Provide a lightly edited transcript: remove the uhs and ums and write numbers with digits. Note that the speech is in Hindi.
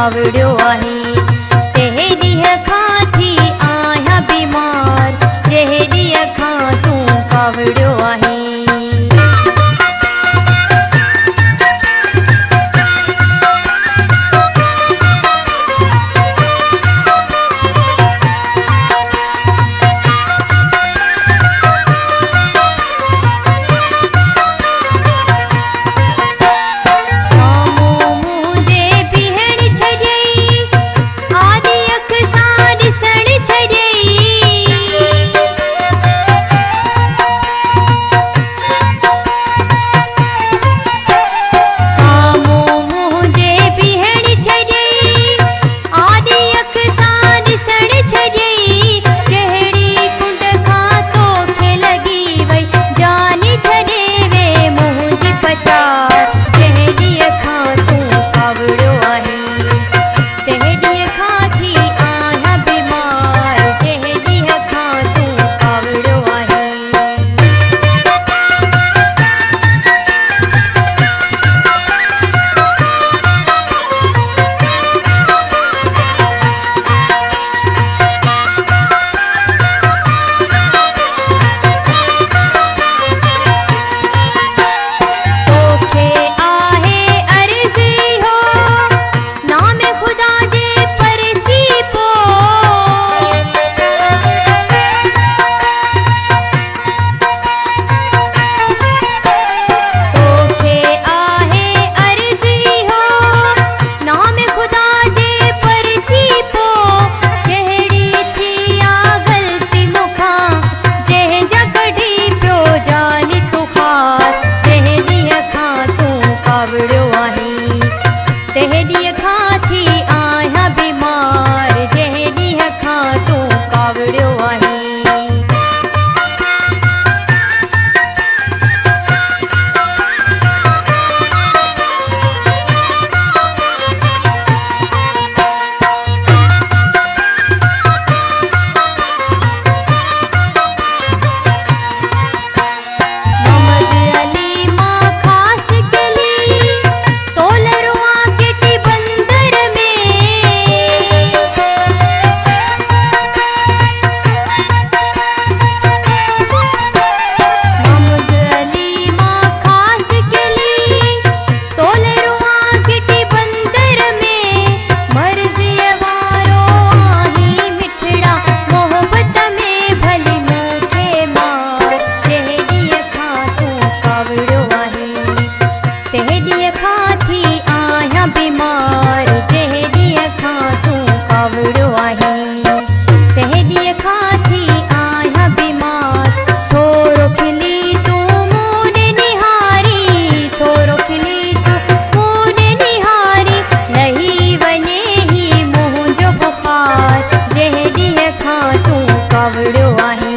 कावड़ियो आहे। तेरी खां थी आया बीमार, तेरी खां तू कावड़ियो आहे। तेरी खां थी आया बीमार, तेरी खां तू कावड़ियो आहे। तेरी खां थी आया बीमार, तेरी खां तू कावड़ियो आहे। तेरी खां थी आया बीमार, थोरो खिली तू मूने निहारी, थोरो खिली तू मूने निहारी, लही वञे ही मुंहिंजो बुखार, तेरी खां तू कावड़ियो आहे।